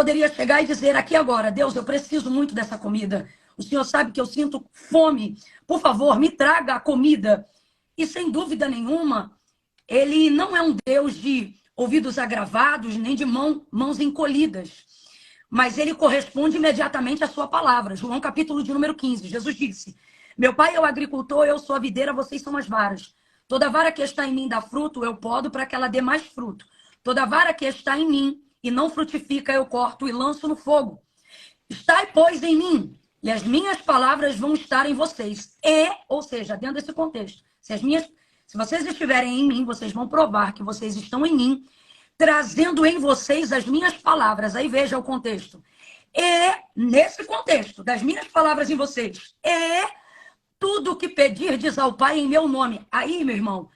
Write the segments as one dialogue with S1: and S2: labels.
S1: poderia chegar e dizer aqui agora, Deus, eu preciso muito dessa comida. O Senhor sabe que eu sinto fome. Por favor, me traga a comida. E sem dúvida nenhuma, ele não é um Deus de ouvidos agravados, nem de mãos encolhidas. Mas ele corresponde imediatamente à sua palavra. João capítulo de número 15. Jesus disse, meu pai é o agricultor, eu sou a videira, vocês são as varas. Toda vara que está em mim dá fruto, eu podo para que ela dê mais fruto. Toda vara que está em mim e não frutifica, eu corto e lanço no fogo. Estai, pois, em mim, e as minhas palavras vão estar em vocês. Ou seja, dentro desse contexto, se vocês estiverem em mim, vocês vão provar que vocês estão em mim, trazendo em vocês as minhas palavras. Aí veja o contexto. E, nesse contexto, das minhas palavras em vocês, tudo o que pedirdes ao Pai em meu nome. Aí, meu irmão,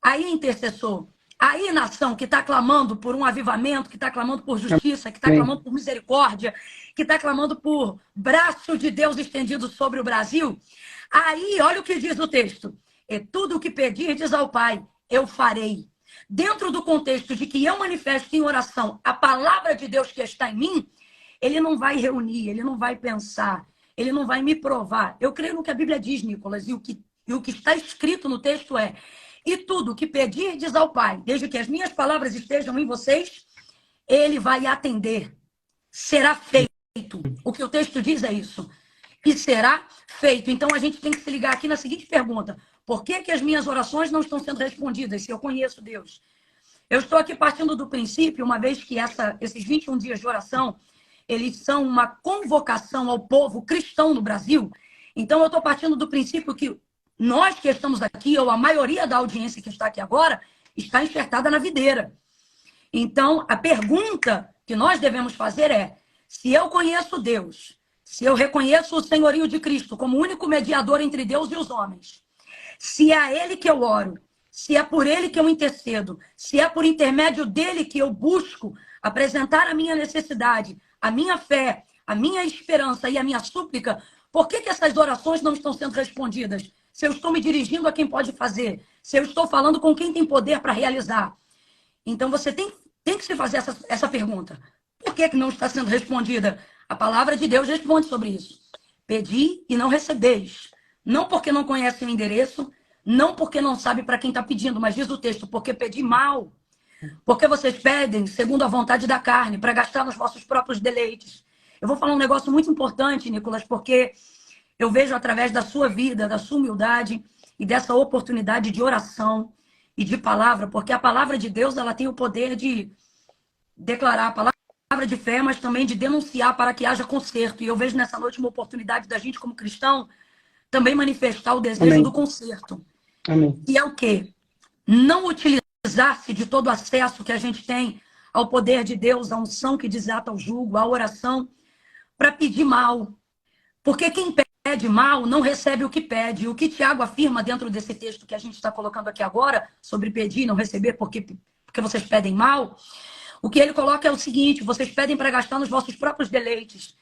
S1: aí, intercessor, aí, nação que está clamando por um avivamento, que está clamando por justiça, que está clamando por misericórdia, que está clamando por braço de Deus estendido sobre o Brasil. Aí, olha o que diz o texto. E tudo o que pedirdes ao Pai, eu farei. Dentro do contexto de que eu manifesto em oração a palavra de Deus que está em mim, ele não vai reunir, ele não vai pensar, ele não vai me provar. Eu creio no que a Bíblia diz, Nicolas, e o que está escrito no texto é: e tudo o que pedirdes ao Pai, desde que as minhas palavras estejam em vocês, ele vai atender. Será feito. O que o texto diz é isso. E será feito. Então a gente tem que se ligar aqui na seguinte pergunta: por que as minhas orações não estão sendo respondidas se eu conheço Deus? Eu estou aqui partindo do princípio, uma vez que esses 21 dias de oração, eles são uma convocação ao povo cristão no Brasil. Então eu estou partindo do princípio que nós que estamos aqui, ou a maioria da audiência que está aqui agora, está enxertada na videira. Então a pergunta que nós devemos fazer é: se eu conheço Deus, se eu reconheço o senhorio de Cristo como o único mediador entre Deus e os homens, se é a Ele que eu oro, se é por Ele que eu intercedo, se é por intermédio dEle que eu busco apresentar a minha necessidade, a minha fé, a minha esperança e a minha súplica, por que essas orações não estão sendo respondidas? Se eu estou me dirigindo a quem pode fazer, se eu estou falando com quem tem poder para realizar. Então você tem que se fazer essa pergunta. Por que não está sendo respondida? A palavra de Deus responde sobre isso. Pedi e não recebeis. Não porque não conhece o endereço, não porque não sabe para quem está pedindo, mas diz o texto, porque pedi mal. Porque vocês pedem segundo a vontade da carne, para gastar nos vossos próprios deleites. Eu vou falar um negócio muito importante, Nicolas, porque eu vejo através da sua vida, da sua humildade e dessa oportunidade de oração e de palavra, porque a palavra de Deus ela tem o poder de declarar a palavra de fé, mas também de denunciar para que haja conserto. E eu vejo nessa noite uma oportunidade da gente, como cristão, também manifestar o desejo do conserto.
S2: Amém.
S1: E é o quê? Não utilizar-se de todo o acesso que a gente tem ao poder de Deus, à unção que desata o jugo, à oração, para pedir mal. Porque quem pede mal não recebe o que pede. O que Tiago afirma dentro desse texto que a gente está colocando aqui agora, sobre pedir e não receber porque vocês pedem mal, o que ele coloca é o seguinte: vocês pedem para gastar nos vossos próprios deleites.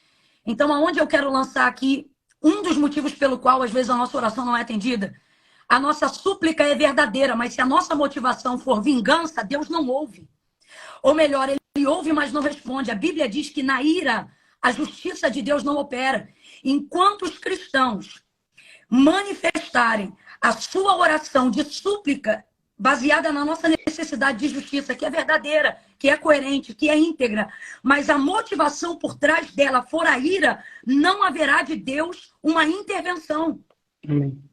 S1: Então, aonde eu quero lançar aqui um dos motivos pelo qual, às vezes, a nossa oração não é atendida? A nossa súplica é verdadeira, mas se a nossa motivação for vingança, Deus não ouve. Ou melhor, ele ouve, mas não responde. A Bíblia diz que na ira, a justiça de Deus não opera. Enquanto os cristãos manifestarem a sua oração de súplica baseada na nossa necessidade de justiça, que é verdadeira, que é coerente, que é íntegra, mas a motivação por trás dela for a ira, não haverá de Deus uma intervenção.
S2: Amém.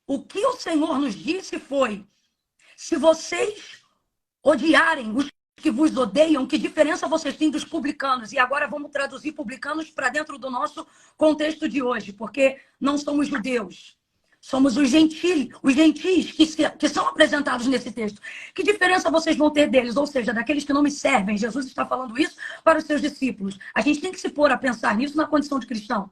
S1: O que o Senhor nos disse foi: se vocês odiarem os que vos odeiam, que diferença vocês têm dos publicanos? E agora vamos traduzir publicanos para dentro do nosso contexto de hoje, porque não somos judeus. Somos os gentis que são apresentados nesse texto. Que diferença vocês vão ter deles? Ou seja, daqueles que não me servem. Jesus está falando isso para os seus discípulos. A gente tem que se pôr a pensar nisso na condição de cristão.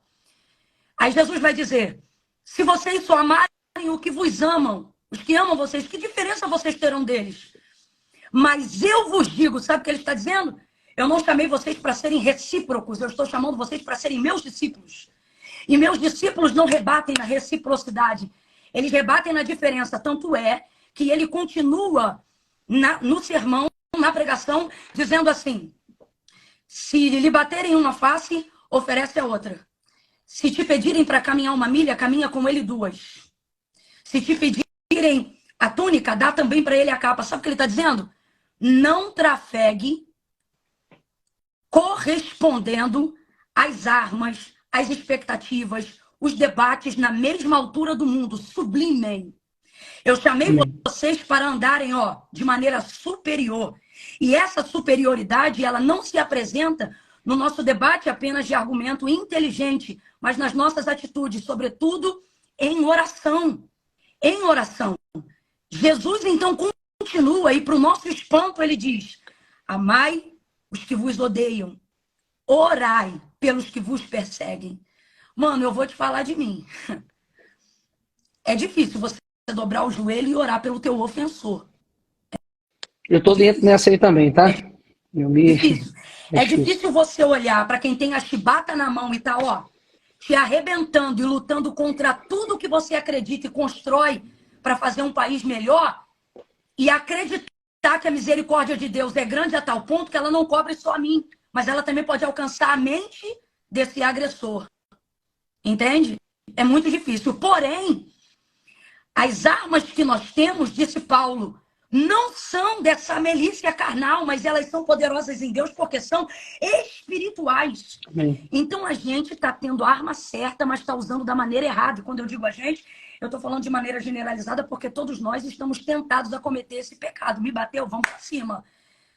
S1: Aí Jesus vai dizer: se vocês só amarem o que vos amam, os que amam vocês, que diferença vocês terão deles? Mas eu vos digo, sabe o que ele está dizendo? Eu não chamei vocês para serem recíprocos, eu estou chamando vocês para serem meus discípulos. E meus discípulos não rebatem na reciprocidade, eles rebatem na diferença. Tanto é que ele continua no sermão, na pregação, dizendo assim: Se lhe baterem uma face, oferece a outra. Se te pedirem para caminhar uma milha, caminha com ele 2. Se te pedirem a túnica, dá também para ele a capa. Sabe o que ele está dizendo? Não trafegue correspondendo às armas, às expectativas, os debates na mesma altura do mundo. Sublimem. Eu chamei vocês para andarem, de maneira superior. E essa superioridade, ela não se apresenta no nosso debate apenas de argumento inteligente, mas nas nossas atitudes, sobretudo em oração. Em oração. Jesus, então, continua, e para o nosso espanto, ele diz: amai os que vos odeiam, orai pelos que vos perseguem. Mano, eu vou te falar de mim. É difícil você dobrar o joelho e orar pelo teu ofensor.
S2: Eu tô dentro nessa aí também, tá?
S1: Difícil. É difícil você olhar para quem tem a chibata na mão e tá, te arrebentando e lutando contra tudo que você acredita e constrói para fazer um país melhor, e acreditar que a misericórdia de Deus é grande a tal ponto que ela não cobre só a mim, mas ela também pode alcançar a mente desse agressor. Entende? É muito difícil. Porém, as armas que nós temos, disse Paulo, não são dessa milícia carnal, mas elas são poderosas em Deus porque são espirituais. Amém. Então a gente está tendo a arma certa, mas está usando da maneira errada. E quando eu digo a gente, eu estou falando de maneira generalizada porque todos nós estamos tentados a cometer esse pecado. Me bateu, vamos para cima.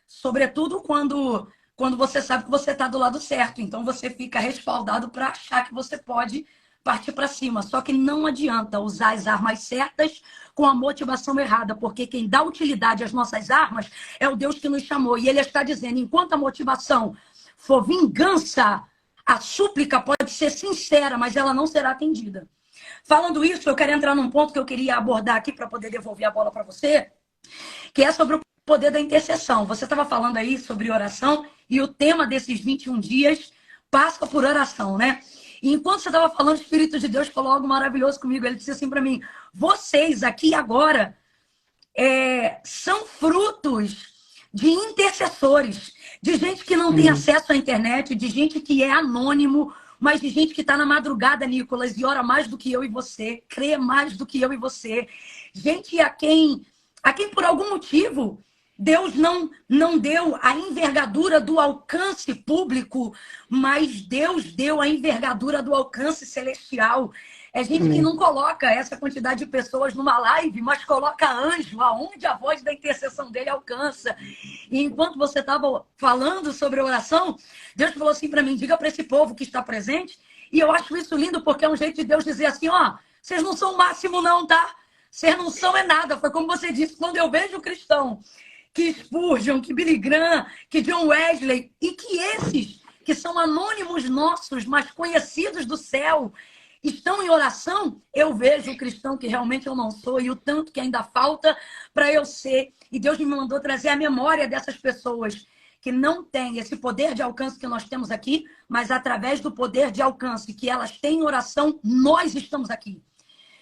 S1: Sobretudo quando você sabe que você está do lado certo. Então você fica respaldado para achar que você pode partir para cima. Só que não adianta usar as armas certas com a motivação errada, porque quem dá utilidade às nossas armas é o Deus que nos chamou. E ele está dizendo, enquanto a motivação for vingança, a súplica pode ser sincera, mas ela não será atendida. Falando isso, eu quero entrar num ponto que eu queria abordar aqui para poder devolver a bola para você, que é sobre o poder da intercessão. Você estava falando aí sobre oração e o tema desses 21 dias passa por oração, né? E enquanto você estava falando, o Espírito de Deus falou algo maravilhoso comigo. Ele disse assim para mim, vocês aqui agora são frutos de intercessores, de gente que não tem acesso à internet, de gente que é anônimo, mas de gente que está na madrugada, Nicolas, e ora mais do que eu e você, crê mais do que eu e você. Gente a quem por algum motivo Deus não deu a envergadura do alcance público, mas Deus deu a envergadura do alcance celestial. É gente que não coloca essa quantidade de pessoas numa live, mas coloca anjo, aonde a voz da intercessão dele alcança. E enquanto você estava falando sobre oração, Deus falou assim para mim, diga para esse povo que está presente, e eu acho isso lindo, porque é um jeito de Deus dizer assim, vocês não são o máximo não, tá? Vocês não são nada. Foi como você disse, quando eu vejo o cristão que Spurgeon, que Billy Graham, que John Wesley, e que esses que são anônimos nossos, mas conhecidos do céu, estão em oração, eu vejo o cristão que realmente eu não sou e o tanto que ainda falta para eu ser. E Deus me mandou trazer a memória dessas pessoas que não têm esse poder de alcance que nós temos aqui, mas através do poder de alcance que elas têm em oração, nós estamos aqui.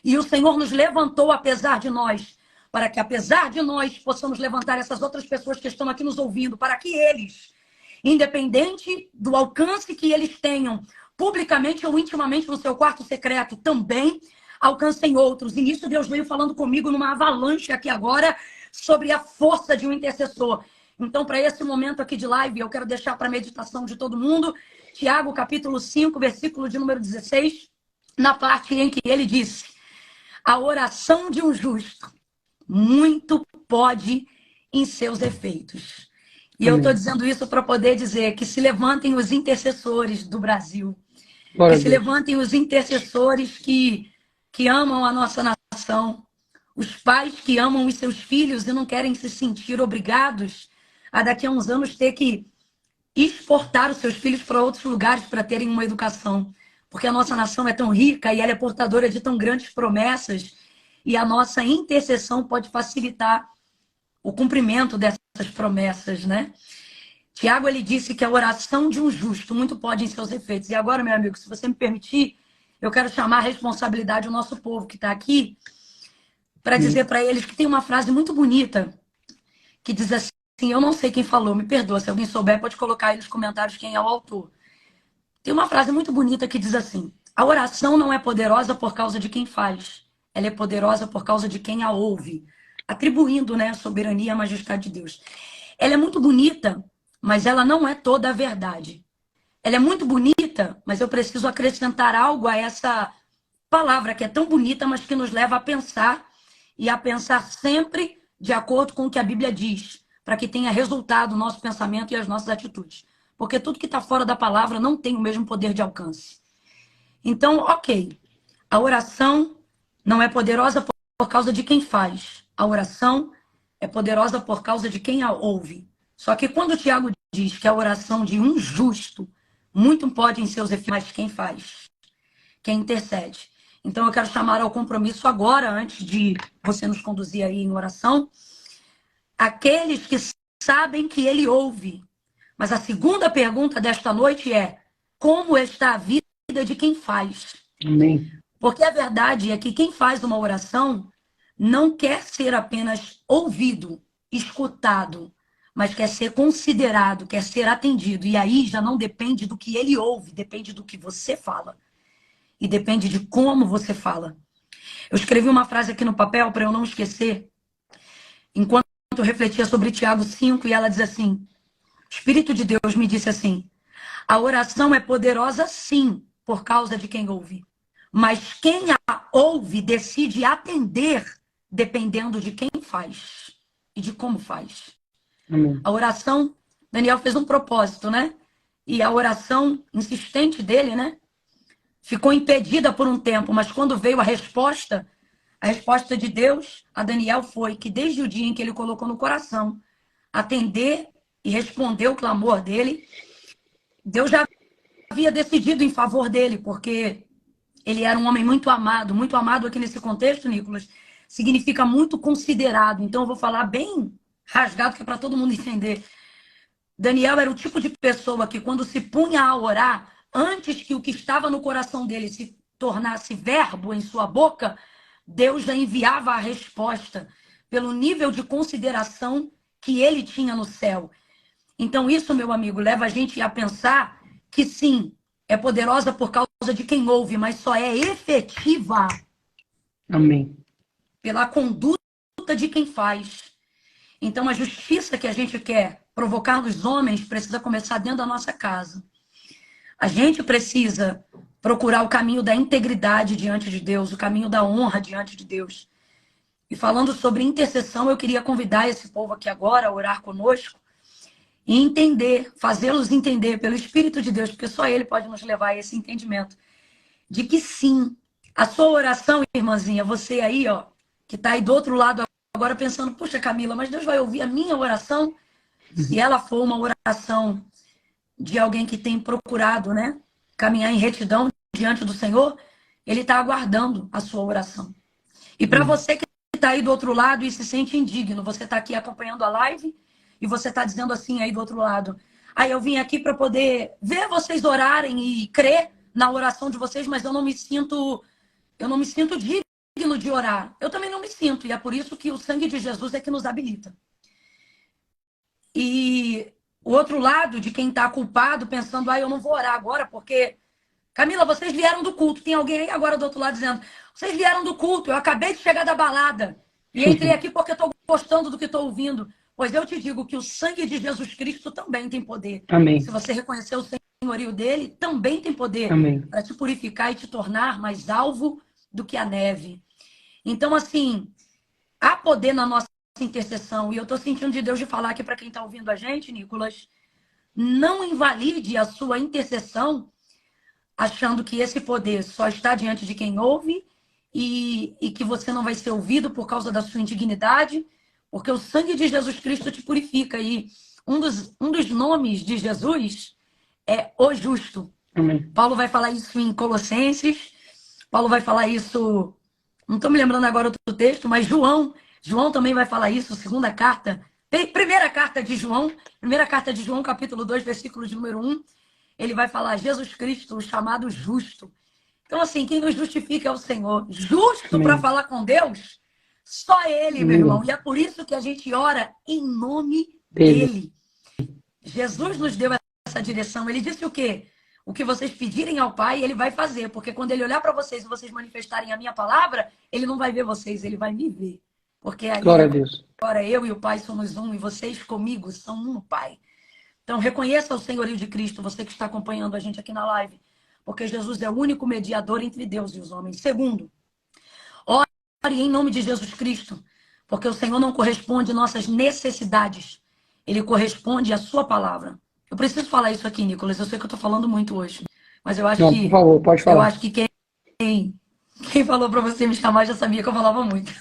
S1: E o Senhor nos levantou apesar de nós, para que apesar de nós possamos levantar essas outras pessoas que estão aqui nos ouvindo, para que eles, independente do alcance que eles tenham, publicamente ou intimamente no seu quarto secreto, também alcancem outros. E nisso Deus veio falando comigo numa avalanche aqui agora sobre a força de um intercessor. Então, para esse momento aqui de live, eu quero deixar para a meditação de todo mundo, Tiago, capítulo 5, versículo de número 16, na parte em que ele disse, a oração de um justo muito pode em seus efeitos. E eu estou dizendo isso para poder dizer que se levantem os intercessores do Brasil. Que se levantem os intercessores que amam a nossa nação. Os pais que amam os seus filhos e não querem se sentir obrigados a daqui a uns anos ter que exportar os seus filhos para outros lugares para terem uma educação. Porque a nossa nação é tão rica e ela é portadora de tão grandes promessas e a nossa intercessão pode facilitar o cumprimento dessas promessas, né? Tiago, ele disse que a oração de um justo muito pode em seus efeitos. E agora, meu amigo, se você me permitir, eu quero chamar a responsabilidade do nosso povo que está aqui para dizer para eles que tem uma frase muito bonita que diz assim, eu não sei quem falou, me perdoa. Se alguém souber, pode colocar aí nos comentários quem é o autor. Tem uma frase muito bonita que diz assim: a oração não é poderosa por causa de quem faz, ela é poderosa por causa de quem a ouve, atribuindo, né, a soberania e a majestade de Deus. Ela é muito bonita, mas ela não é toda a verdade. Ela é muito bonita, mas eu preciso acrescentar algo a essa palavra que é tão bonita, mas que nos leva a pensar e a pensar sempre de acordo com o que a Bíblia diz, para que tenha resultado o nosso pensamento e as nossas atitudes. Porque tudo que está fora da palavra não tem o mesmo poder de alcance. Então, ok, a oração não é poderosa por causa de quem faz. A oração é poderosa por causa de quem a ouve. Só que quando o Tiago diz que a oração de um justo muito pode em seus efeitos, mas quem faz? Quem intercede? Então eu quero chamar ao compromisso agora, antes de você nos conduzir aí em oração, aqueles que sabem que ele ouve. Mas a segunda pergunta desta noite é: como está a vida de quem faz?
S2: Amém.
S1: Porque a verdade é que quem faz uma oração não quer ser apenas ouvido, escutado, mas quer ser considerado, quer ser atendido. E aí já não depende do que ele ouve, depende do que você fala. E depende de como você fala. Eu escrevi uma frase aqui no papel para eu não esquecer, enquanto eu refletia sobre Tiago 5, e ela diz assim: o Espírito de Deus me disse assim: a oração é poderosa sim, por causa de quem ouve. Mas quem a ouve decide atender dependendo de quem faz e de como faz.
S2: Amém.
S1: A oração, Daniel fez um propósito, né? E a oração insistente dele, né? Ficou impedida por um tempo, mas quando veio a resposta de Deus a Daniel foi que desde o dia em que ele colocou no coração atender e responder o clamor dele, Deus já havia decidido em favor dele, porque ele era um homem muito amado aqui nesse contexto, Nicolas, significa muito considerado. Então eu vou falar bem rasgado, que é para todo mundo entender. Daniel era o tipo de pessoa que quando se punha a orar, antes que o que estava no coração dele se tornasse verbo em sua boca, Deus já enviava a resposta pelo nível de consideração que ele tinha no céu. Então isso, meu amigo, leva a gente a pensar que sim, é poderosa por causa de quem ouve, mas só é efetiva
S2: Amém.
S1: pela conduta de quem faz. Então a justiça que a gente quer provocar nos homens precisa começar dentro da nossa casa. A gente precisa procurar o caminho da integridade diante de Deus, o caminho da honra diante de Deus. E falando sobre intercessão, eu queria convidar esse povo aqui agora a orar conosco e entender, fazê-los entender pelo Espírito de Deus, porque só Ele pode nos levar a esse entendimento, de que sim, a sua oração, irmãzinha, você aí, ó, que está aí do outro lado agora pensando, puxa, Camila, mas Deus vai ouvir a minha oração? Se ela for uma oração de alguém que tem procurado, né, caminhar em retidão diante do Senhor, Ele está aguardando a sua oração. E para você que está aí do outro lado e se sente indigno, você está aqui acompanhando a live e você está dizendo assim aí do outro lado: aí eu vim aqui para poder ver vocês orarem e crer na oração de vocês, mas eu não me sinto digno de orar. Eu também não me sinto, e é por isso que o sangue de Jesus é que nos habilita. E o outro lado de quem está culpado, pensando, eu não vou orar agora, porque, Camila, vocês vieram do culto. Tem alguém aí agora do outro lado dizendo, vocês vieram do culto, eu acabei de chegar da balada e entrei aqui porque estou gostando do que estou ouvindo. Pois eu te digo que o sangue de Jesus Cristo também tem poder.
S2: Amém.
S1: Se você reconhecer o senhorio dele, também tem poder para te purificar e te tornar mais alvo do que a neve. Então, assim, há poder na nossa intercessão. E eu estou sentindo de Deus de falar aqui para quem está ouvindo a gente, Nicolas, não invalide a sua intercessão achando que esse poder só está diante de quem ouve e que você não vai ser ouvido por causa da sua indignidade, porque o sangue de Jesus Cristo te purifica. E um dos nomes de Jesus é o justo.
S2: Amém.
S1: Paulo vai falar isso em Colossenses, Paulo vai falar isso, não estou me lembrando agora outro texto, mas João também vai falar isso, primeira carta de João, capítulo 2, versículo de número 1, ele vai falar Jesus Cristo, o chamado justo. Então, assim, quem nos justifica é o Senhor. Justo para falar com Deus, só Ele, meu irmão. E é por isso que a gente ora em nome
S2: Dele.
S1: Dele. Jesus nos deu essa direção. Ele disse o quê? O que vocês pedirem ao Pai, Ele vai fazer. Porque quando Ele olhar para vocês e vocês manifestarem a minha palavra, Ele não vai ver vocês, Ele vai me ver. Porque aí
S2: Glória a Deus.
S1: agora eu e o Pai somos um e vocês comigo são um, Pai. Então reconheça o senhorio de Cristo, você que está acompanhando a gente aqui na live. Porque Jesus é o único mediador entre Deus e os homens. Segundo, ore em nome de Jesus Cristo. Porque o Senhor não corresponde às nossas necessidades. Ele corresponde à sua palavra. Eu preciso falar isso aqui, Nicolas. Eu sei que eu estou falando muito hoje. Mas eu acho
S2: Não,
S1: que...
S2: por favor, pode falar.
S1: Eu acho que quem falou para você me chamar já sabia que eu falava muito.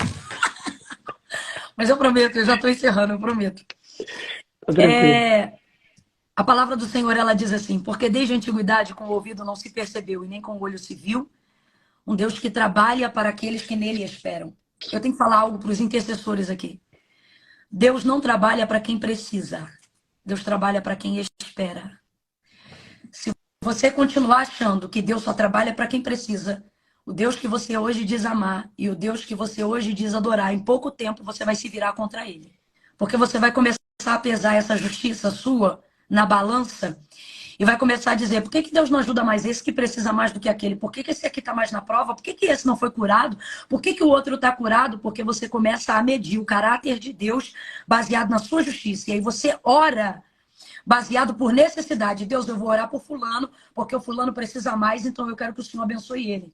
S1: Mas eu prometo, eu já estou encerrando, eu prometo.
S2: Tá tranquilo.
S1: A palavra do Senhor, ela diz assim: porque desde a antiguidade com o ouvido não se percebeu e nem com o olho se viu, um Deus que trabalha para aqueles que nele esperam. Eu tenho que falar algo para os intercessores aqui. Deus não trabalha para quem precisa. Deus trabalha para quem espera. Se você continuar achando que Deus só trabalha para quem precisa, o Deus que você hoje diz amar e o Deus que você hoje diz adorar, em pouco tempo você vai se virar contra ele. Porque você vai começar a pesar essa justiça sua na balança e vai começar a dizer: por que Deus não ajuda mais esse que precisa mais do que aquele? Por que esse aqui está mais na prova? Por que esse não foi curado? Por que o outro está curado? Porque você começa a medir o caráter de Deus baseado na sua justiça. E aí você ora baseado por necessidade. Deus, eu vou orar por fulano, porque o fulano precisa mais, então eu quero que o Senhor abençoe ele.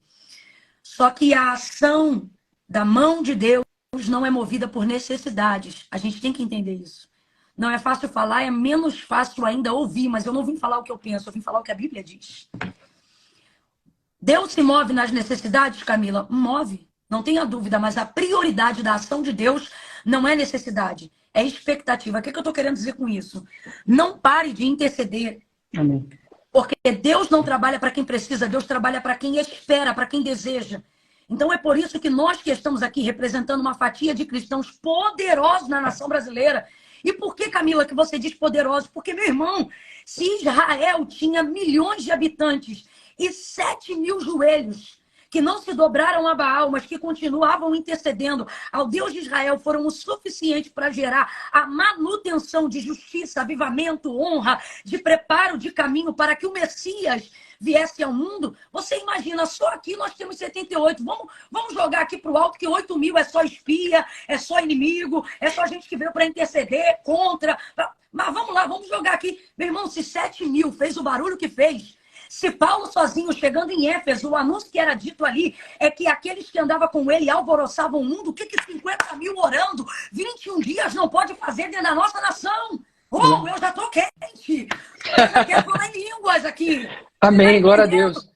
S1: Só que a ação da mão de Deus não é movida por necessidades. A gente tem que entender isso. Não é fácil falar, é menos fácil ainda ouvir, mas eu não vim falar o que eu penso, eu vim falar o que a Bíblia diz. Deus se move nas necessidades, Camila? Move, não tenha dúvida, mas a prioridade da ação de Deus não é necessidade, é expectativa. O que eu estou querendo dizer com isso? Não pare de interceder.
S2: Amém.
S1: Porque Deus não trabalha para quem precisa, Deus trabalha para quem espera, para quem deseja. Então é por isso que nós que estamos aqui representando uma fatia de cristãos poderosos na nação brasileira. E por que, Camila, que você diz poderosos? Porque, meu irmão, se Israel tinha milhões de habitantes e 7.000 joelhos que não se dobraram a Baal, mas que continuavam intercedendo ao Deus de Israel, foram o suficiente para gerar a manutenção de justiça, avivamento, honra, de preparo de caminho para que o Messias viesse ao mundo. Você imagina, só aqui nós temos 78. Vamos jogar aqui para o alto que 8.000 é só espia, é só inimigo, é só gente que veio para interceder contra. Mas vamos lá, vamos jogar aqui. Meu irmão, se 7.000 fez o barulho que fez, se Paulo sozinho, chegando em Éfeso, o anúncio que era dito ali é que aqueles que andavam com ele alvoroçavam o mundo, o que 50.000 orando 21 dias não pode fazer dentro da nossa nação? Oh, eu já tô quente! Eu já quero falar em línguas aqui!
S2: Amém, glória a Deus.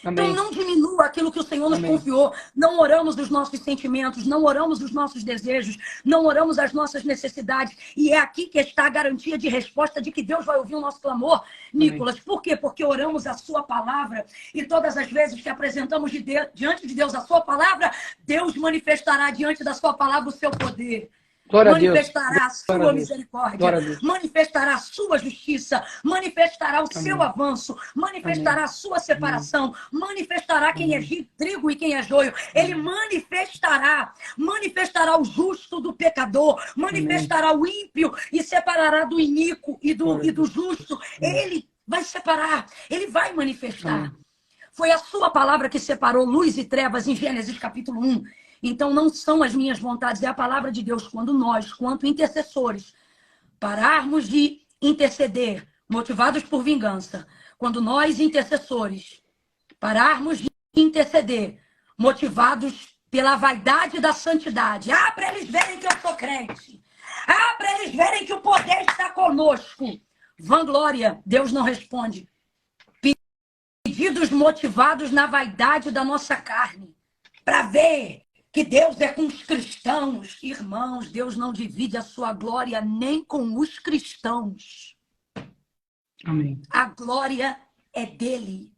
S1: Amém. Então não diminua aquilo que o Senhor nos confiou. Não oramos os nossos sentimentos, não oramos os nossos desejos, não oramos as nossas necessidades. E é aqui que está a garantia de resposta de que Deus vai ouvir o nosso clamor, Nicolas. Amém. Por quê? Porque oramos a sua palavra e todas as vezes que apresentamos diante de Deus a sua palavra, Deus manifestará diante da sua palavra o seu poder.
S2: Glória
S1: Manifestará a sua
S2: Glória
S1: misericórdia, manifestará a sua justiça, manifestará o seu avanço, manifestará a sua separação, manifestará quem é trigo e quem é joio. Ele manifestará o justo do pecador, manifestará o ímpio e separará do iníquo e do justo. Ele vai separar, ele vai manifestar. Foi a sua palavra que separou luz e trevas em Gênesis capítulo 1. Então, não são as minhas vontades, é a palavra de Deus. Quando nós, quanto intercessores, pararmos de interceder, motivados por vingança, quando nós, intercessores, pararmos de interceder, motivados pela vaidade da santidade, para eles verem que eu sou crente, para eles verem que o poder está conosco. Vanglória, Deus não responde. Pedidos motivados na vaidade da nossa carne, para ver que Deus é com os cristãos. Irmãos, Deus não divide a sua glória nem com os cristãos.
S2: Amém.
S1: A glória é dele.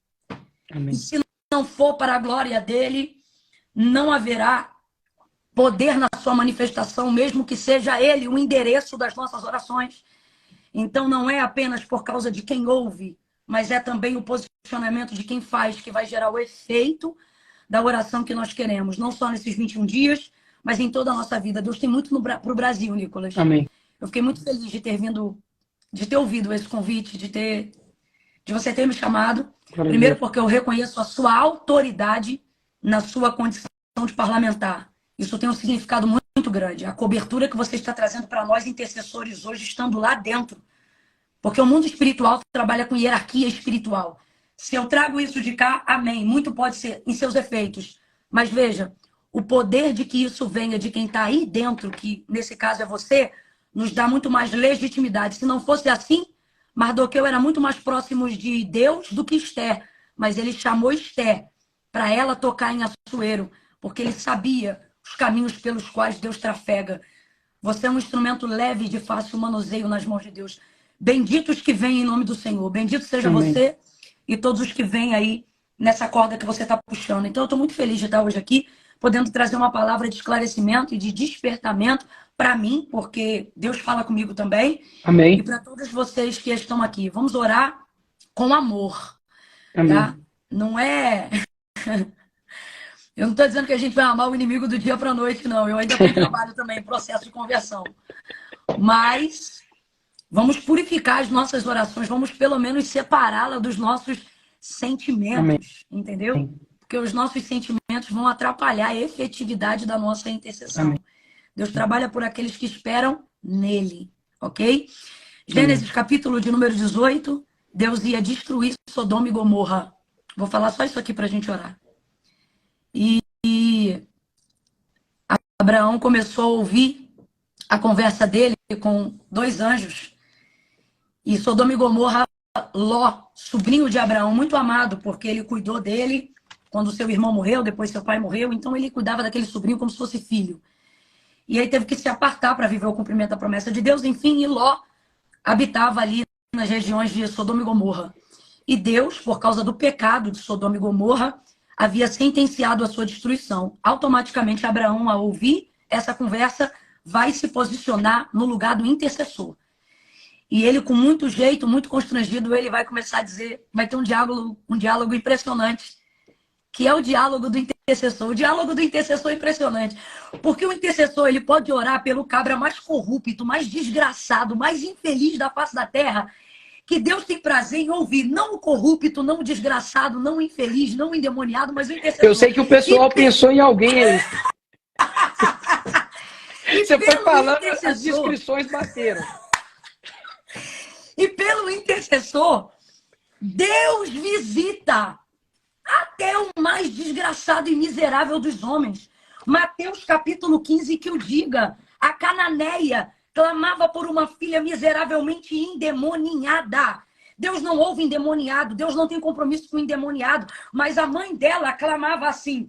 S2: Amém.
S1: E se não for para a glória dele, não haverá poder na sua manifestação, mesmo que seja ele o endereço das nossas orações. Então não é apenas por causa de quem ouve, mas é também o posicionamento de quem faz, que vai gerar o efeito da oração que nós queremos, não só nesses 21 dias, mas em toda a nossa vida. Deus tem muito para o Brasil, Nicolas.
S2: Amém.
S1: Eu fiquei muito feliz de ter vindo, de ter ouvido esse convite, de você ter me chamado. Primeiro porque eu reconheço a sua autoridade na sua condição de parlamentar. Isso tem um significado muito grande. A cobertura que você está trazendo para nós, intercessores, hoje, estando lá dentro. Porque o mundo espiritual trabalha com hierarquia espiritual. Se eu trago isso de cá, amém. Muito pode ser em seus efeitos. Mas veja, o poder de que isso venha de quem está aí dentro, que nesse caso é você, nos dá muito mais legitimidade. Se não fosse assim, Mardoqueu era muito mais próximo de Deus do que Esther. Mas ele chamou Esther para ela tocar em Assuero, porque ele sabia os caminhos pelos quais Deus trafega. Você é um instrumento leve e de fácil manuseio nas mãos de Deus. Benditos que vêm em nome do Senhor. Bendito seja você e todos os que vêm aí nessa corda que você está puxando. Então, eu estou muito feliz de estar hoje aqui, podendo trazer uma palavra de esclarecimento e de despertamento para mim, porque Deus fala comigo também.
S2: Amém.
S1: E para todos vocês que estão aqui. Vamos orar com amor.
S2: Amém.
S1: Tá? Não é... Eu não estou dizendo que a gente vai amar o inimigo do dia para a noite, não. Eu ainda tenho trabalho também em processo de conversão. Mas vamos purificar as nossas orações, vamos pelo menos separá-la dos nossos sentimentos,
S2: Amém.
S1: entendeu? Porque os nossos sentimentos vão atrapalhar a efetividade da nossa intercessão.
S2: Amém.
S1: Deus trabalha por aqueles que esperam nele, ok? Gênesis capítulo de número 18, Deus ia destruir Sodoma e Gomorra. Vou falar só isso aqui para a gente orar. E Abraão começou a ouvir a conversa dele com dois anjos. E Sodoma e Gomorra, Ló, sobrinho de Abraão, muito amado, porque ele cuidou dele quando seu irmão morreu, depois seu pai morreu. Então ele cuidava daquele sobrinho como se fosse filho. E aí teve que se apartar para viver o cumprimento da promessa de Deus. Enfim, e Ló habitava ali nas regiões de Sodoma e Gomorra. E Deus, por causa do pecado de Sodoma e Gomorra, havia sentenciado a sua destruição. Automaticamente, Abraão, ao ouvir essa conversa, vai se posicionar no lugar do intercessor. E ele, com muito jeito, muito constrangido, ele vai começar a dizer, vai ter um diálogo impressionante, que é o diálogo do intercessor. O diálogo do intercessor é impressionante. Porque o intercessor, ele pode orar pelo cabra mais corrupto, mais desgraçado, mais infeliz da face da terra, que Deus tem prazer em ouvir. Não o corrupto, não o desgraçado, não o infeliz, não o endemoniado, mas o intercessor.
S2: Eu sei que o pessoal pensou em alguém aí. Você foi falando, as descrições bateram.
S1: E pelo intercessor, Deus visita até o mais desgraçado e miserável dos homens. Mateus capítulo 15, que o diga, a cananeia clamava por uma filha miseravelmente endemoniada. Deus não ouve endemoniado, Deus não tem compromisso com o endemoniado, mas a mãe dela clamava assim,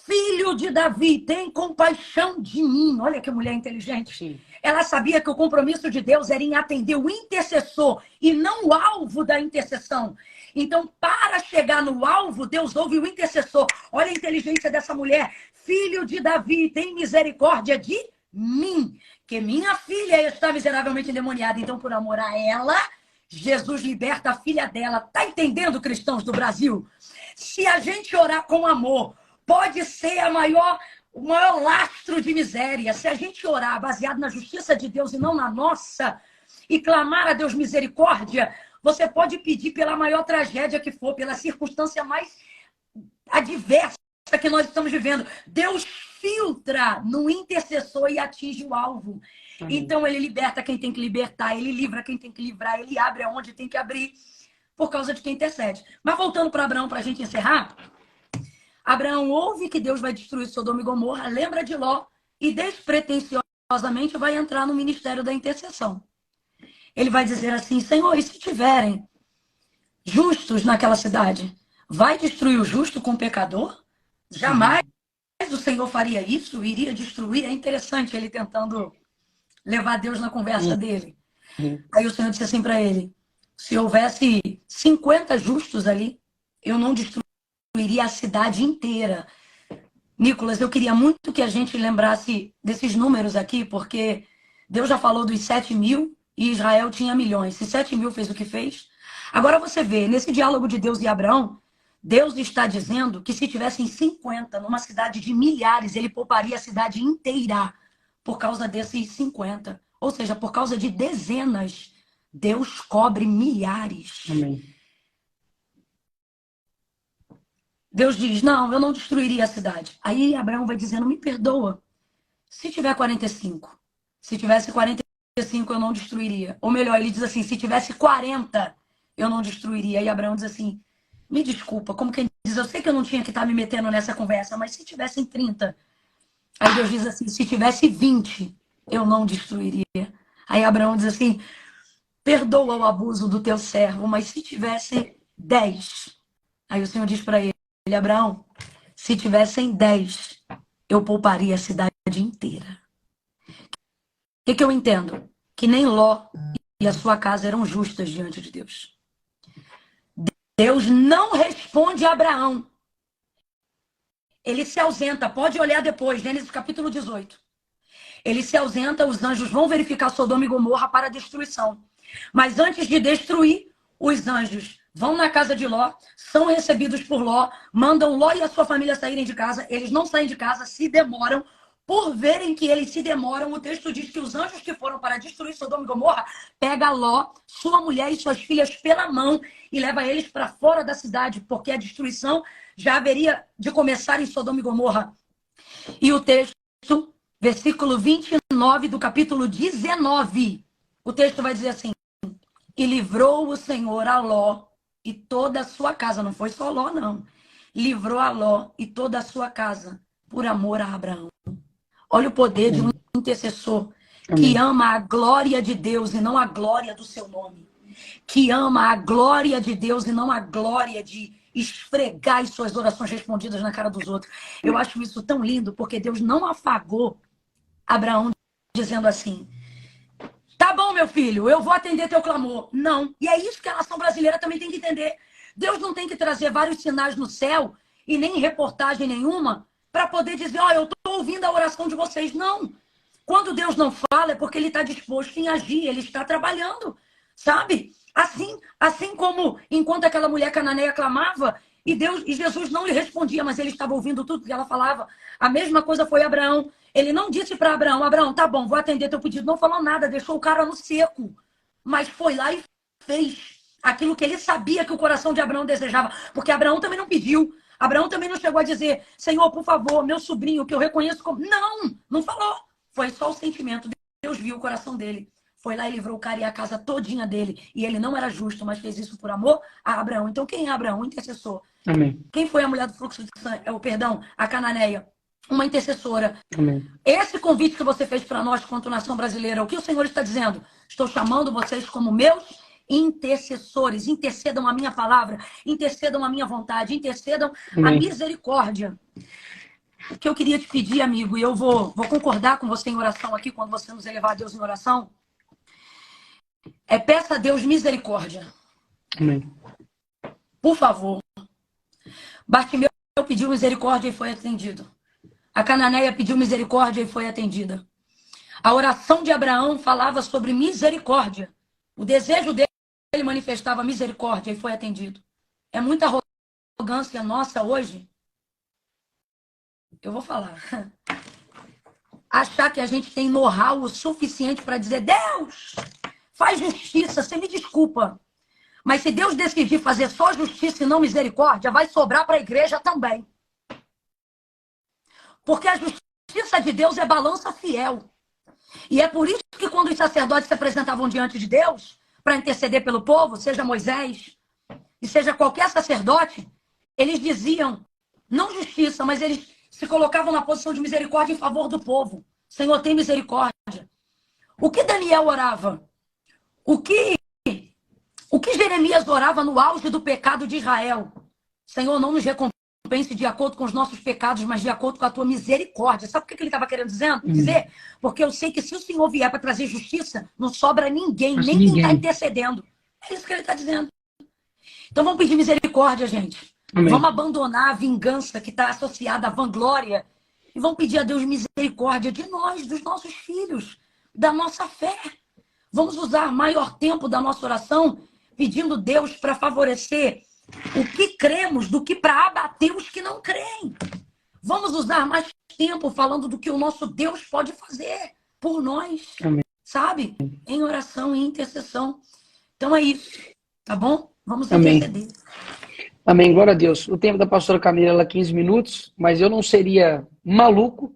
S1: filho de Davi, tem compaixão de mim. Olha que mulher inteligente.
S2: Sim.
S1: Ela sabia que o compromisso de Deus era em atender o intercessor e não o alvo da intercessão. Então, para chegar no alvo, Deus ouve o intercessor. Olha a inteligência dessa mulher. Filho de Davi, tem misericórdia de mim, que minha filha está miseravelmente endemoniada. Então, por amor a ela, Jesus liberta a filha dela. Tá entendendo, cristãos do Brasil? Se a gente orar com amor, pode ser o maior lastro de miséria. Se a gente orar baseado na justiça de Deus e não na nossa, e clamar a Deus misericórdia, você pode pedir pela maior tragédia que for, pela circunstância mais adversa que nós estamos vivendo. Deus filtra no intercessor e atinge o alvo. Então ele liberta quem tem que libertar, ele livra quem tem que livrar, ele abre aonde tem que abrir, por causa de quem intercede. Mas voltando para Abraão, para a gente encerrar, Abraão ouve que Deus vai destruir Sodoma e Gomorra, lembra de Ló e despretensiosamente vai entrar no ministério da intercessão. Ele vai dizer assim, Senhor, e se tiverem justos naquela cidade, vai destruir o justo com o pecador? Jamais o Senhor faria isso, iria destruir. É interessante ele tentando levar Deus na conversa dele. Aí o Senhor disse assim para ele, se houvesse 50 justos ali, eu não destruiria a cidade inteira. Nicolas, eu queria muito que a gente lembrasse desses números aqui, porque Deus já falou dos 7.000 e Israel tinha milhões. Se 7.000 fez o que fez. Agora você vê, nesse diálogo de Deus e Abraão, Deus está dizendo que se tivessem 50 numa cidade de milhares, ele pouparia a cidade inteira por causa desses 50. Ou seja, por causa de dezenas, Deus cobre milhares.
S2: Amém.
S1: Deus diz, não, eu não destruiria a cidade. Aí Abraão vai dizendo, me perdoa. Se tiver 45, se tivesse 45, eu não destruiria. Ou melhor, ele diz assim, se tivesse 40, eu não destruiria. E Abraão diz assim, me desculpa, como quem diz, eu sei que eu não tinha que estar me metendo nessa conversa, mas se tivessem 30. Aí Deus diz assim, se tivesse 20, eu não destruiria. Aí Abraão diz assim, perdoa o abuso do teu servo, mas se tivesse 10. Aí o Senhor diz para ele, Abraão, se tivessem 10, eu pouparia a cidade inteira. O que eu entendo? Que nem Ló e a sua casa eram justas diante de Deus. Deus não responde a Abraão. Ele se ausenta. Pode olhar depois, Gênesis capítulo 18. Ele se ausenta, os anjos vão verificar Sodoma e Gomorra para destruição. Mas antes de destruir, os anjos vão na casa de Ló, são recebidos por Ló, mandam Ló e a sua família saírem de casa. Eles não saem de casa, se demoram. Por verem que eles se demoram, o texto diz que os anjos que foram para destruir Sodoma e Gomorra pega Ló, sua mulher e suas filhas pela mão e leva eles para fora da cidade, porque a destruição já haveria de começar em Sodoma e Gomorra. E o texto, versículo 29 do capítulo 19, o texto vai dizer assim, e livrou o Senhor a Ló e toda a sua casa, não foi só Ló não, livrou a Ló e toda a sua casa por amor a Abraão. Olha o poder de um intercessor que ama a glória de Deus e não a glória do seu nome. Que ama a glória de Deus e não a glória de esfregar as suas orações respondidas na cara dos outros. Eu acho isso tão lindo, porque Deus não afagou Abraão dizendo assim, tá bom, meu filho, eu vou atender teu clamor. Não. E é isso que a nação brasileira também tem que entender. Deus não tem que trazer vários sinais no céu e nem reportagem nenhuma para poder dizer, ó, eu estou ouvindo a oração de vocês. Não. Quando Deus não fala, é porque ele está disposto em agir, ele está trabalhando, sabe? Assim como enquanto aquela mulher cananeia clamava, e Jesus não lhe respondia, mas ele estava ouvindo tudo que ela falava. A mesma coisa foi Abraão. Ele não disse para Abraão, Abraão, tá bom, vou atender teu pedido. Não falou nada, deixou o cara no seco. Mas foi lá e fez aquilo que ele sabia que o coração de Abraão desejava. Porque Abraão também não pediu. Abraão também não chegou a dizer, Senhor, por favor, meu sobrinho, que eu reconheço como... Não falou. Foi só o sentimento. Deus viu o coração dele. Foi lá e livrou o cara e a casa todinha dele. E ele não era justo, mas fez isso por amor a Abraão. Então quem é Abraão? Um intercessor.
S2: Amém.
S1: Quem foi a mulher do fluxo de sangue? A cananeia. Uma intercessora.
S2: Amém.
S1: Esse convite que você fez para nós, quanto nação brasileira, o que o Senhor está dizendo? Estou chamando vocês como meus intercessores. Intercedam a minha palavra, intercedam a minha vontade, intercedam a misericórdia. O que eu queria te pedir, amigo, e eu vou concordar com você em oração aqui, quando você nos elevar a Deus em oração, peça a Deus misericórdia.
S2: Amém.
S1: Por favor. Bartimeu pediu misericórdia e foi atendido. A cananeia pediu misericórdia e foi atendida. A oração de Abraão falava sobre misericórdia. O desejo dele manifestava misericórdia e foi atendido. É muita arrogância nossa hoje. Eu vou falar. Achar que a gente tem know-how o suficiente para dizer, Deus, faz justiça, você me desculpa. Mas se Deus decidir fazer só justiça e não misericórdia, vai sobrar para a igreja também. Porque a justiça de Deus é balança fiel. E é por isso que quando os sacerdotes se apresentavam diante de Deus, para interceder pelo povo, seja Moisés, e seja qualquer sacerdote, eles diziam, não justiça, mas eles se colocavam na posição de misericórdia em favor do povo. Senhor, tem misericórdia. O que Daniel orava? O que Jeremias orava no auge do pecado de Israel? Senhor, não nos recompense de acordo com os nossos pecados, mas de acordo com a tua misericórdia. Sabe o que ele estava querendo dizer? Porque eu sei que se o Senhor vier para trazer justiça, não sobra ninguém, nem quem está intercedendo. É isso que ele está dizendo. Então vamos pedir misericórdia, gente. Amém. Vamos abandonar a vingança que está associada à vanglória e vamos pedir a Deus misericórdia de nós, dos nossos filhos, da nossa fé. Vamos usar maior tempo da nossa oração pedindo Deus para favorecer o que cremos do que para abater os que não creem. Vamos usar mais tempo falando do que o nosso Deus pode fazer por nós.
S2: Amém.
S1: sabe? Em oração e intercessão. Então é isso, tá bom? Vamos
S2: Amém.
S1: interceder.
S2: Amém, glória a Deus. O tempo da pastora Camila é 15 minutos, mas eu não seria maluco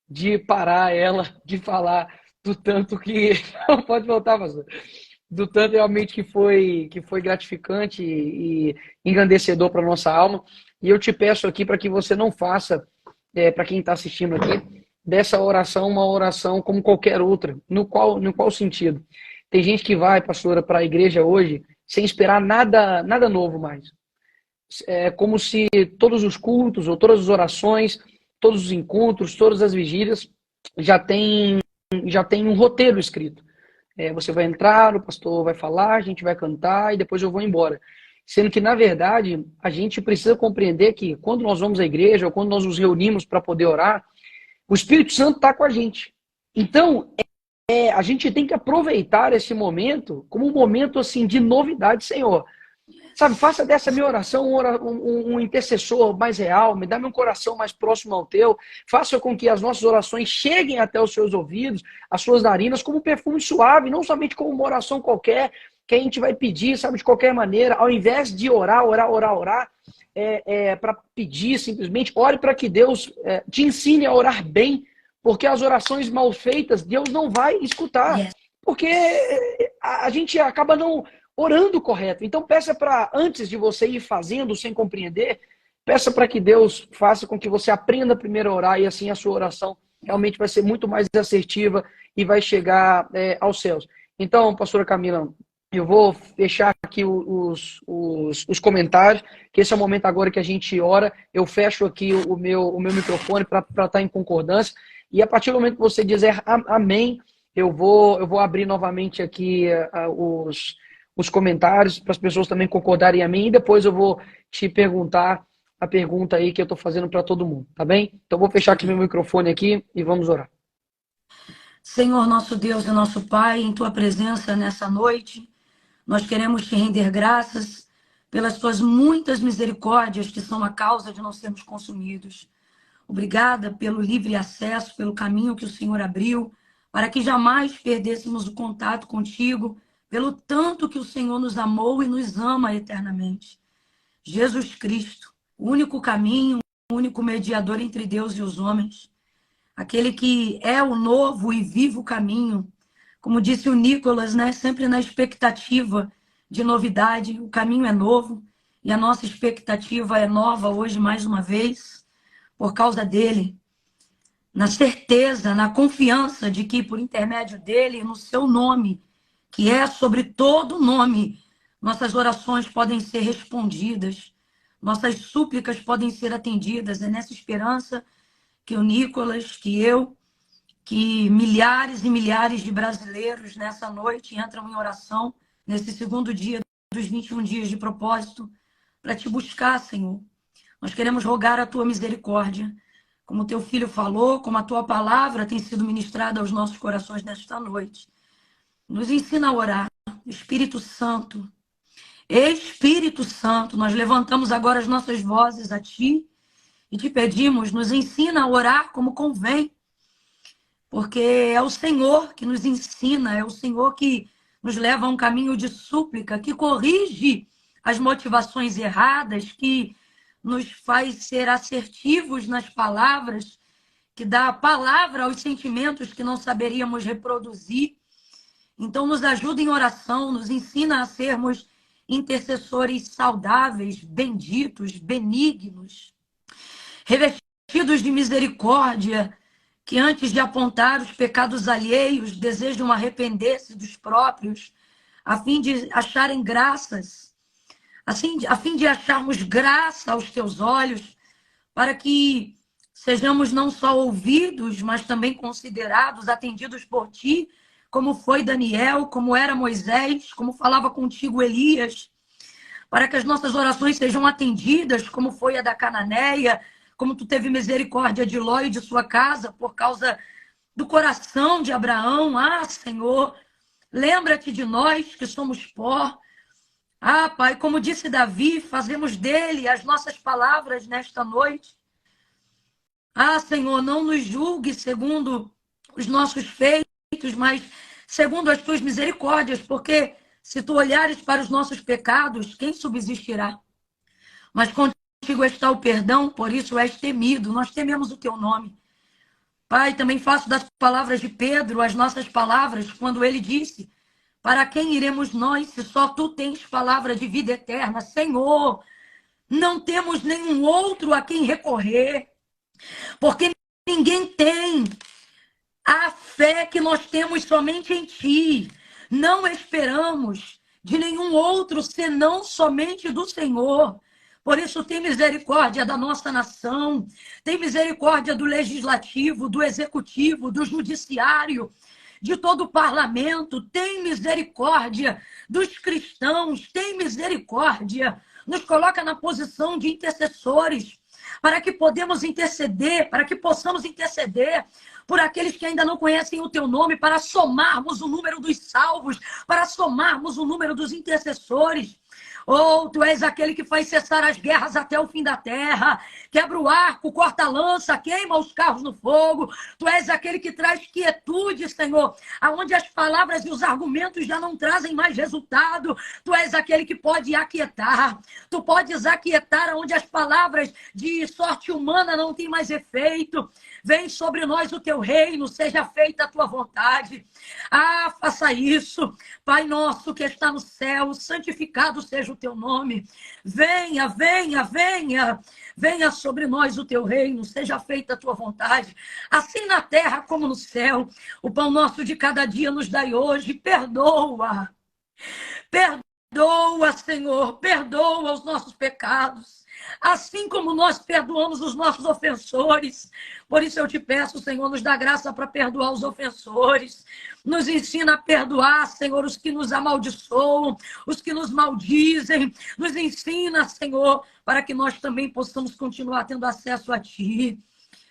S2: de parar ela de falar do tanto que... Pode voltar, pastor. Do tanto realmente que foi gratificante e engrandecedor para nossa alma. E eu te peço aqui para que você não faça, para quem está assistindo aqui, dessa oração uma oração como qualquer outra. No qual sentido? Tem gente que vai, pastora, para a igreja hoje sem esperar nada novo mais. É como se todos os cultos ou todas as orações, todos os encontros, todas as vigílias já tem um roteiro escrito. Você vai entrar, o pastor vai falar, a gente vai cantar e depois eu vou embora. Sendo que, na verdade, a gente precisa compreender que quando nós vamos à igreja ou quando nós nos reunimos para poder orar, o Espírito Santo está com a gente. Então, a gente tem que aproveitar esse momento como um momento assim de novidade, Senhor. Sabe, faça dessa minha oração um intercessor mais real, me dá meu coração mais próximo ao teu, faça com que as nossas orações cheguem até os seus ouvidos, as suas narinas, como um perfume suave, não somente como uma oração qualquer, que a gente vai pedir, sabe, de qualquer maneira, ao invés de orar, para pedir simplesmente, ore para que Deus te ensine a orar bem, porque as orações mal feitas, Deus não vai escutar, porque a gente acaba não orando correto. Então peça para, antes de você ir fazendo sem compreender, peça para que Deus faça com que você aprenda primeiro a orar e assim a sua oração realmente vai ser muito mais assertiva e vai chegar aos céus. Então, pastora Camila, eu vou fechar aqui os comentários, que esse é o momento agora que a gente ora. Eu fecho aqui o meu microfone para estar em concordância. E a partir do momento que você dizer amém, eu vou abrir novamente aqui os comentários para as pessoas também concordarem a mim. E depois eu vou te perguntar a pergunta aí que eu estou fazendo para todo mundo, tá bem? Então vou fechar aqui meu microfone aqui e vamos orar.
S1: Senhor, nosso Deus e nosso Pai, em Tua presença nessa noite, nós queremos te render graças pelas Tuas muitas misericórdias que são a causa de não sermos consumidos. Obrigada pelo livre acesso, pelo caminho que o Senhor abriu, para que jamais perdêssemos o contato contigo, pelo tanto que o Senhor nos amou e nos ama eternamente. Jesus Cristo, o único caminho, o único mediador entre Deus e os homens, aquele que é o novo e vivo caminho, como disse o Nicolas, né? Sempre na expectativa de novidade, o caminho é novo e a nossa expectativa é nova hoje mais uma vez, por causa dele, na certeza, na confiança de que por intermédio dele, no seu nome, que é sobre todo nome, nossas orações podem ser respondidas, nossas súplicas podem ser atendidas. É nessa esperança que o Nicolas, que eu, que milhares e milhares de brasileiros nessa noite entram em oração, nesse segundo dia dos 21 dias de propósito, para te buscar, Senhor. Nós queremos rogar a tua misericórdia, como o teu filho falou, como a tua palavra tem sido ministrada aos nossos corações nesta noite. Nos ensina a orar. Espírito Santo, nós levantamos agora as nossas vozes a ti e te pedimos, nos ensina a orar como convém, porque é o Senhor que nos ensina, é o Senhor que nos leva a um caminho de súplica, que corrige as motivações erradas, que nos faz ser assertivos nas palavras, que dá a palavra aos sentimentos que não saberíamos reproduzir. Então, nos ajuda em oração, nos ensina a sermos intercessores saudáveis, benditos, benignos, revestidos de misericórdia, que antes de apontar os pecados alheios, desejam arrepender-se dos próprios, a fim de acharem graças, assim, a fim de acharmos graça aos teus olhos, para que sejamos não só ouvidos, mas também considerados, atendidos por ti, como foi Daniel, como era Moisés, como falava contigo Elias, para que as nossas orações sejam atendidas, como foi a da Cananeia, como tu teve misericórdia de Ló e de sua casa, por causa do coração de Abraão. Ah, Senhor, lembra-te de nós que somos pó. Ah, Pai, como disse Davi, fazemos dele as nossas palavras nesta noite. Ah, Senhor, não nos julgue segundo os nossos feitos, mas segundo as tuas misericórdias, porque se tu olhares para os nossos pecados, quem subsistirá? Mas contigo está o perdão, por isso és temido. Nós tememos o teu nome. Pai, também faço das palavras de Pedro as nossas palavras, quando ele disse: para quem iremos nós, se só tu tens palavra de vida eterna? Senhor, não temos nenhum outro a quem recorrer, porque ninguém tem a fé que nós temos somente em ti. Não esperamos de nenhum outro senão somente do Senhor. Por isso, tem misericórdia da nossa nação, tem misericórdia do legislativo, do executivo, do judiciário, de todo o parlamento, tem misericórdia dos cristãos, tem misericórdia. Nos coloca na posição de intercessores, para que podemos interceder, para que possamos interceder por aqueles que ainda não conhecem o teu nome, para somarmos o número dos salvos, para somarmos o número dos intercessores. Oh, tu és aquele que faz cessar as guerras até o fim da terra, quebra o arco, corta a lança, queima os carros no fogo. Tu és aquele que traz quietude, Senhor, aonde as palavras e os argumentos já não trazem mais resultado. Tu és aquele que pode aquietar. Tu podes aquietar onde as palavras de sorte humana não têm mais efeito. Vem sobre nós o teu reino, seja feita a tua vontade. Ah, faça isso. Pai nosso que está no céu, santificado seja o teu nome. Venha, venha, venha. Venha sobre nós o teu reino, seja feita a tua vontade. Assim na terra como no céu. O pão nosso de cada dia nos dai hoje. Perdoa. Perdoa, Senhor. Perdoa os nossos pecados. Assim como nós perdoamos os nossos ofensores. Por isso eu te peço, Senhor, nos dá graça para perdoar os ofensores. Nos ensina a perdoar, Senhor, os que nos amaldiçoam, os que nos maldizem. Nos ensina, Senhor, para que nós também possamos continuar tendo acesso a Ti.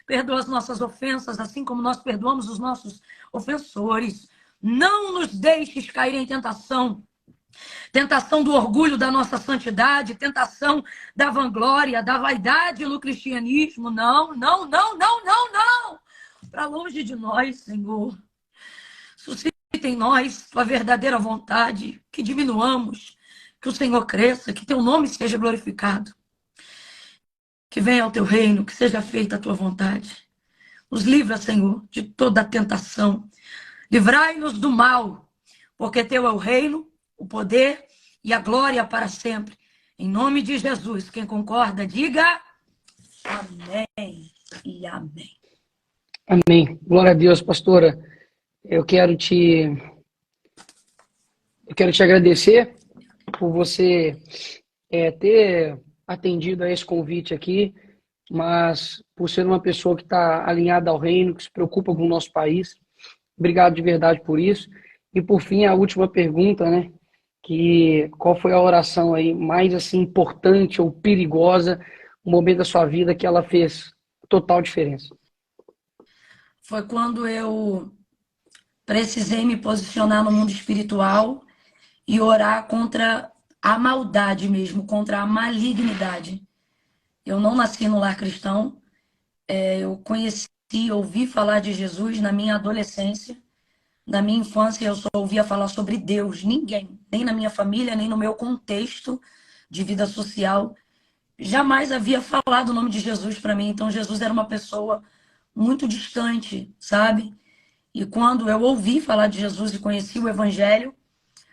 S1: Perdoa as nossas ofensas, assim como nós perdoamos os nossos ofensores. Não nos deixes cair em tentação. Tentação do orgulho da nossa santidade, tentação da vanglória, da vaidade no cristianismo. Não, não, não, não, não, não. Para longe de nós, Senhor. Suscita em nós tua verdadeira vontade, que diminuamos, que o Senhor cresça, que teu nome seja glorificado. Que venha ao teu reino, que seja feita a tua vontade. Nos livra, Senhor, de toda a tentação. Livrai-nos do mal, porque teu é o reino, o poder e a glória para sempre. Em nome de Jesus, quem concorda, diga amém e amém.
S2: Amém. Glória a Deus, pastora. Eu quero te agradecer por você ter atendido a esse convite aqui, mas por ser uma pessoa que está alinhada ao reino, que se preocupa com o nosso país. Obrigado de verdade por isso. E por fim, a última pergunta, né? Qual foi a oração aí mais assim importante ou perigosa, um momento da sua vida que ela fez total diferença?
S1: Foi quando eu precisei me posicionar no mundo espiritual e orar contra a maldade mesmo, contra a malignidade. Eu não nasci no lar cristão, eu ouvi falar de Jesus na minha adolescência. Na minha infância, eu só ouvia falar sobre Deus. Ninguém, nem na minha família, nem no meu contexto de vida social, jamais havia falado o nome de Jesus para mim. Então, Jesus era uma pessoa muito distante, sabe? E quando eu ouvi falar de Jesus e conheci o Evangelho,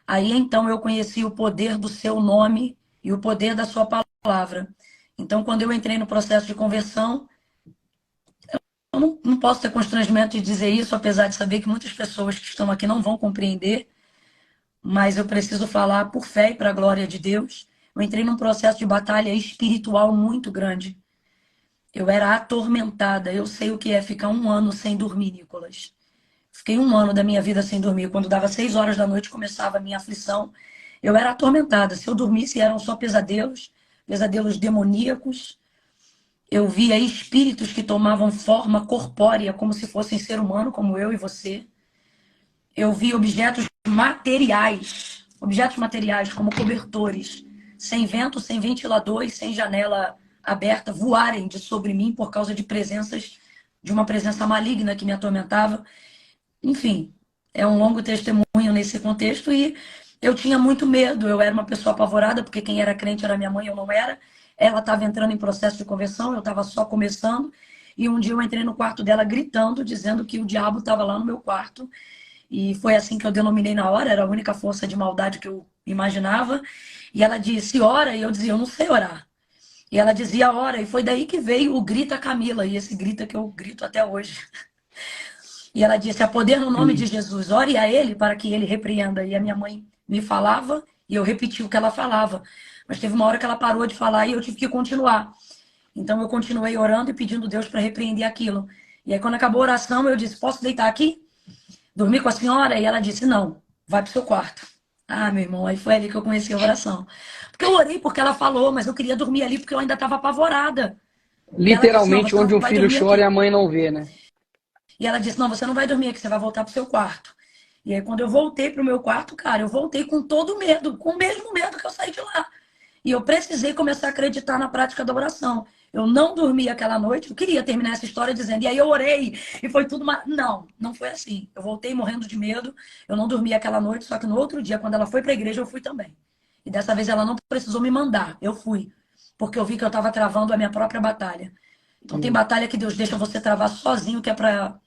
S1: aí então eu conheci o poder do seu nome e o poder da sua palavra. Então, quando eu entrei no processo de conversão, eu não posso ter constrangimento de dizer isso, apesar de saber que muitas pessoas que estão aqui não vão compreender, mas eu preciso falar por fé e para a glória de Deus. Eu entrei num processo de batalha espiritual muito grande. Eu era atormentada. Eu sei o que é ficar 1 ano sem dormir, Nicolas. Fiquei 1 ano da minha vida sem dormir. Quando dava 6 horas da noite, começava a minha aflição. Eu era atormentada. Se eu dormisse, eram só pesadelos, pesadelos demoníacos. Eu via espíritos que tomavam forma corpórea, como se fossem ser humano, como eu e você. Eu via objetos materiais, como cobertores, sem vento, sem ventilador e sem janela aberta, voarem de sobre mim por causa de uma presença maligna que me atormentava. Enfim, É um longo testemunho nesse contexto e eu tinha muito medo. Eu era uma pessoa apavorada, porque quem era crente era minha mãe, eu não era. Ela estava entrando em processo de conversão, eu estava só começando. E um dia eu entrei no quarto dela gritando, dizendo que o diabo estava lá no meu quarto. E foi assim que eu denominei na hora, era a única força de maldade que eu imaginava. E ela disse, ora, e eu dizia, eu não sei orar. E ela dizia, ora, e foi daí que veio o Grita Camila, e esse grita que eu grito até hoje. E ela disse, há poder no nome de Jesus, ore a ele para que ele repreenda. E a minha mãe me falava, e eu repeti o que ela falava. Mas teve uma hora que ela parou de falar e eu tive que continuar. Então eu continuei orando e pedindo a Deus para repreender aquilo. E aí quando acabou a oração, eu disse, posso deitar aqui? Dormir com a senhora? E ela disse, não, vai pro seu quarto. Ah, meu irmão, aí foi ali que eu conheci a oração. Porque eu orei porque ela falou, mas eu queria dormir ali porque eu ainda estava apavorada. E ela disse, não,
S2: Literalmente,
S1: você não
S2: onde um
S1: vai
S2: filho
S1: dormir
S2: chora e
S1: aqui.
S2: a mãe não vê, né?
S1: E ela disse, não, você não vai dormir aqui, você vai voltar pro seu quarto. E aí quando eu voltei pro meu quarto, cara, eu voltei com todo medo, com o mesmo medo que eu saí de lá. E eu precisei começar a acreditar na prática da oração. Eu não dormi aquela noite, eu queria terminar essa história dizendo, e aí eu orei, e foi tudo uma... Não, não foi assim. Eu voltei morrendo de medo, eu não dormi aquela noite, só que no outro dia, quando ela foi para a igreja, eu fui também. E dessa vez ela não precisou me mandar, eu fui. Porque eu vi que eu estava travando a minha própria batalha. Então tem batalha que Deus deixa você travar sozinho, que é para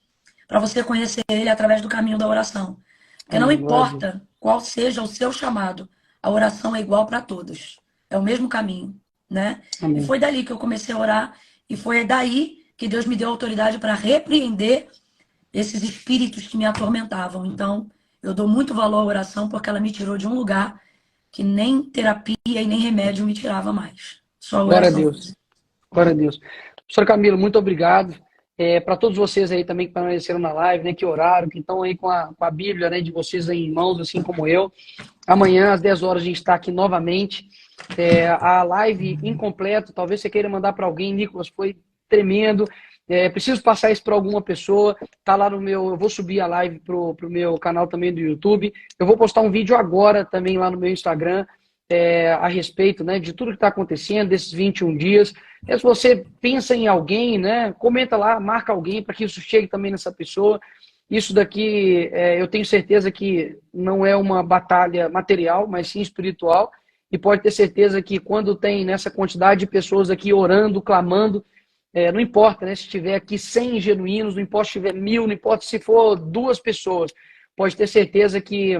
S1: você conhecer Ele através do caminho da oração. Porque não
S2: Amém, glória a Deus.
S1: importa qual seja o seu chamado, a oração é igual para todos. É o mesmo caminho, né? E
S2: Amém.
S1: foi dali que eu comecei a orar, e foi daí que Deus me deu autoridade para repreender esses espíritos que me atormentavam. Então, eu dou muito valor à oração porque ela me tirou de um lugar que nem terapia e nem remédio me tirava mais. Só a
S2: Glória a
S1: oração.
S2: Deus. Glória a Deus. Professor Camilo, muito obrigado. Para todos vocês aí também que permaneceram na live, né, que oraram, que estão aí com a Bíblia, né, de vocês aí em mãos, assim como eu. Amanhã, às 10 horas, a gente está aqui novamente. A live incompleta, talvez você queira mandar para alguém, Nicolas, foi tremendo. Preciso passar isso para alguma pessoa. Tá lá no meu. Eu vou subir a live pro meu canal também do YouTube. Eu vou postar um vídeo agora também lá no meu Instagram. A respeito, né, de tudo que está acontecendo, desses 21 dias. Se você pensa em alguém, né, comenta lá, marca alguém para que isso chegue também nessa pessoa. Isso daqui, eu tenho certeza que não é uma batalha material, mas sim espiritual. E pode ter certeza que quando tem nessa quantidade de pessoas aqui orando, clamando, não importa, né, se tiver aqui 100 genuínos, não importa se tiver 1000, não importa se for 2 pessoas, pode ter certeza que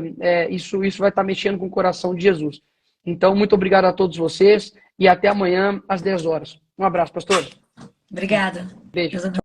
S2: isso vai estar mexendo com o coração de Jesus. Então, muito obrigado a todos vocês e até amanhã às 10 horas. Um abraço, pastor.
S1: Obrigada.
S2: Beijo.
S1: Deus abençoe.